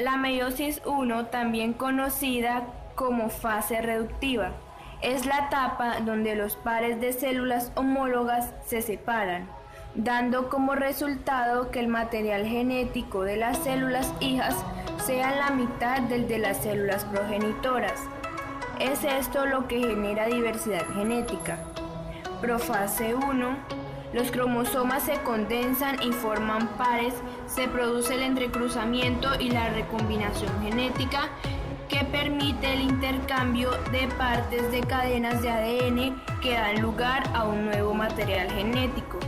La meiosis I, también conocida como fase reductiva, es la etapa donde los pares de células homólogas se separan, dando como resultado que el material genético de las células hijas sea la mitad del de las células progenitoras. Es esto lo que genera diversidad genética. Profase 1. Los cromosomas se condensan y forman pares, se produce el entrecruzamiento y la recombinación genética que permite el intercambio de partes de cadenas de ADN que dan lugar a un nuevo material genético.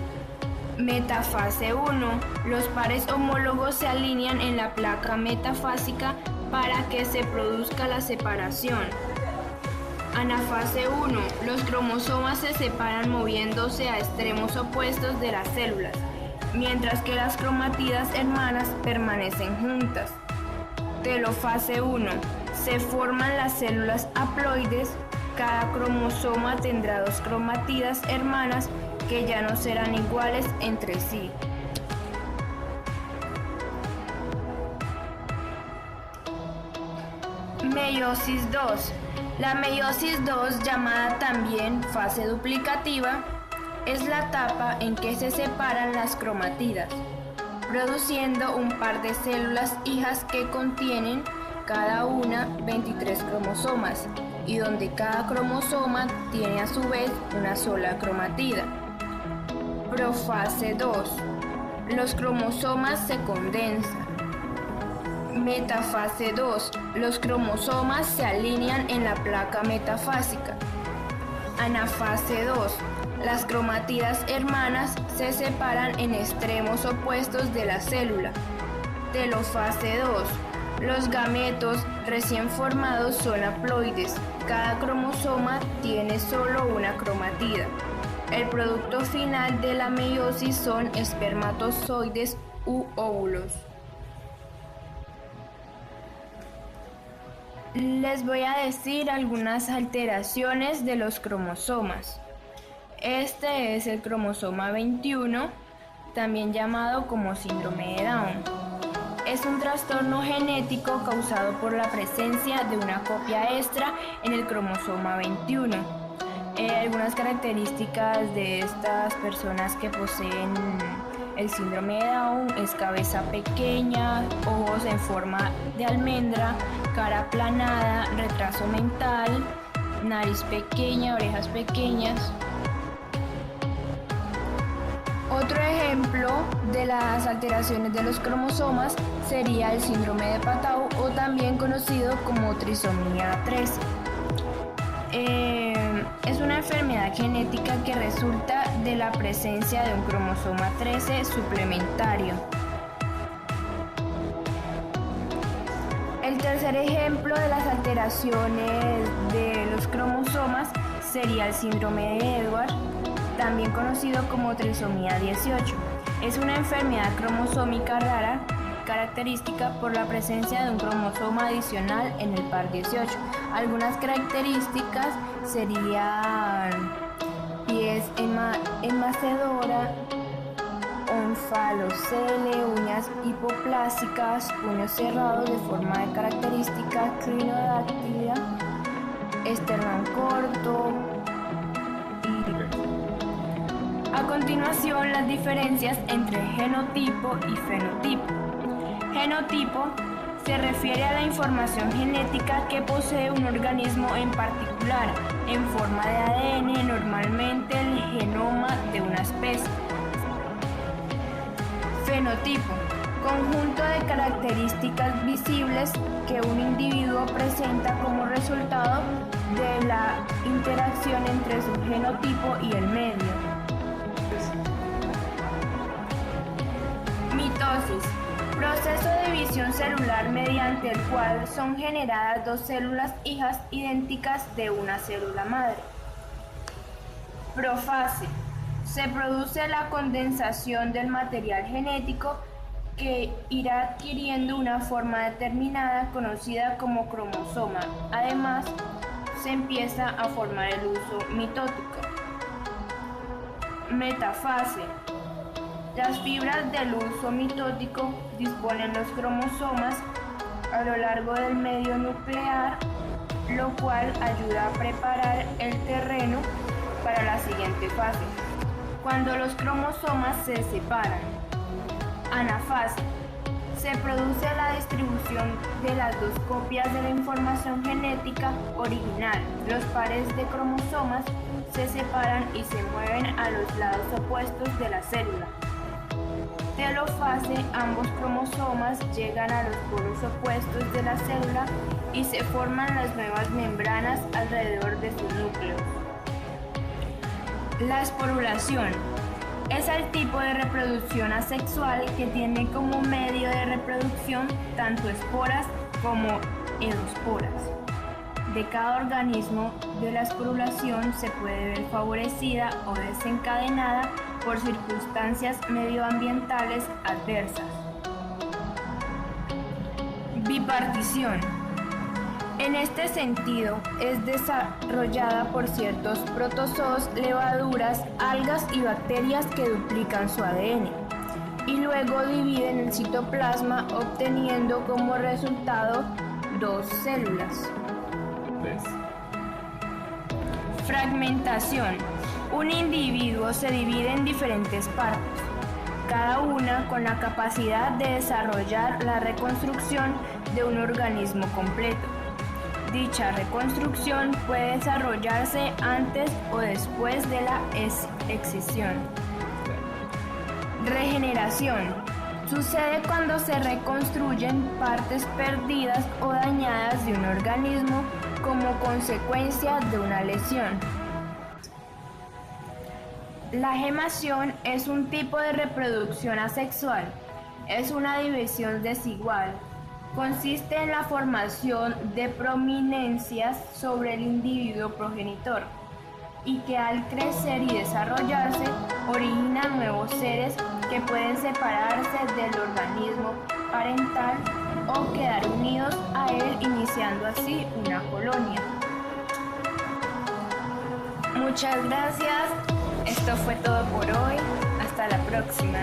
Metafase 1. Los pares homólogos se alinean en la placa metafásica para que se produzca la separación. Anafase 1. Los cromosomas se separan moviéndose a extremos opuestos de las células, mientras que las cromatidas hermanas permanecen juntas. Telofase 1. Se forman las células haploides. Cada cromosoma tendrá dos cromatidas hermanas que ya no serán iguales entre sí. Meiosis II. La meiosis II, llamada también fase duplicativa, es la etapa en que se separan las cromatidas, produciendo un par de células hijas que contienen cada una 23 cromosomas y donde cada cromosoma tiene a su vez una sola cromatida. Profase 2. Los cromosomas se condensan. Metafase 2. Los cromosomas se alinean en la placa metafásica. Anafase 2. Las cromatidas hermanas se separan en extremos opuestos de la célula. Telofase 2. Los gametos recién formados son haploides. Cada cromosoma tiene solo una cromatida. El producto final de la meiosis son espermatozoides u óvulos. Les voy a decir algunas alteraciones de los cromosomas. Este es el cromosoma 21, también llamado como síndrome de Down. Es un trastorno genético causado por la presencia de una copia extra en el cromosoma 21. Algunas características de estas personas que poseen el síndrome de Down es cabeza pequeña, ojos en forma de almendra, cara aplanada, retraso mental, nariz pequeña, orejas pequeñas. Otro ejemplo de las alteraciones de los cromosomas sería el síndrome de Patau, o también conocido como trisomía 13. Es una enfermedad genética que resulta de la presencia de un cromosoma 13 suplementario. El tercer ejemplo de las alteraciones de los cromosomas sería el síndrome de Edwards, también conocido como trisomía 18. Es una enfermedad cromosómica rara característica por la presencia de un cromosoma adicional en el par 18. Algunas características serían pies enmacedora, onfalocele, uñas hipoplásicas, puños cerrados de forma de característica crinodáctila, esternón corto. A continuación, las diferencias entre genotipo y fenotipo. Genotipo se refiere a la información genética que posee un organismo en particular, en forma de ADN, normalmente el genoma de una especie. Fenotipo: conjunto de características visibles que un individuo presenta como resultado de la interacción entre su genotipo y el medio. Mitosis: proceso de división celular mediante el cual son generadas dos células hijas idénticas de una célula madre. Profase: se produce la condensación del material genético que irá adquiriendo una forma determinada conocida como cromosoma. Además, se empieza a formar el uso mitótico. Metafase: las fibras del uso mitótico disponen los cromosomas a lo largo del medio nuclear, lo cual ayuda a preparar el terreno para la siguiente fase, cuando los cromosomas se separan. Anafase. Se produce la distribución de las dos copias de la información genética original. Los pares de cromosomas se separan y se mueven a los lados opuestos de la célula. Telofase. Ambos cromosomas llegan a los polos opuestos de la célula y se forman las nuevas membranas alrededor de sus núcleos. La esporulación es el tipo de reproducción asexual que tiene como medio de reproducción tanto esporas como endosporas. De cada organismo de la esporulación se puede ver favorecida o desencadenada por circunstancias medioambientales adversas. Bipartición. En este sentido, es desarrollada por ciertos protozoos, levaduras, algas y bacterias que duplican su ADN y luego dividen el citoplasma obteniendo como resultado dos células. Fragmentación. Un individuo se divide en diferentes partes, cada una con la capacidad de desarrollar la reconstrucción de un organismo completo. Dicha reconstrucción puede desarrollarse antes o después de la excisión. Regeneración. Sucede cuando se reconstruyen partes perdidas o dañadas de un organismo como consecuencia de una lesión. La gemación es un tipo de reproducción asexual. Es una división desigual. Consiste en la formación de prominencias sobre el individuo progenitor y que al crecer y desarrollarse originan nuevos seres que pueden separarse del organismo parental o quedar unidos a él, iniciando así una colonia. Muchas gracias. Esto fue todo por hoy. Hasta la próxima.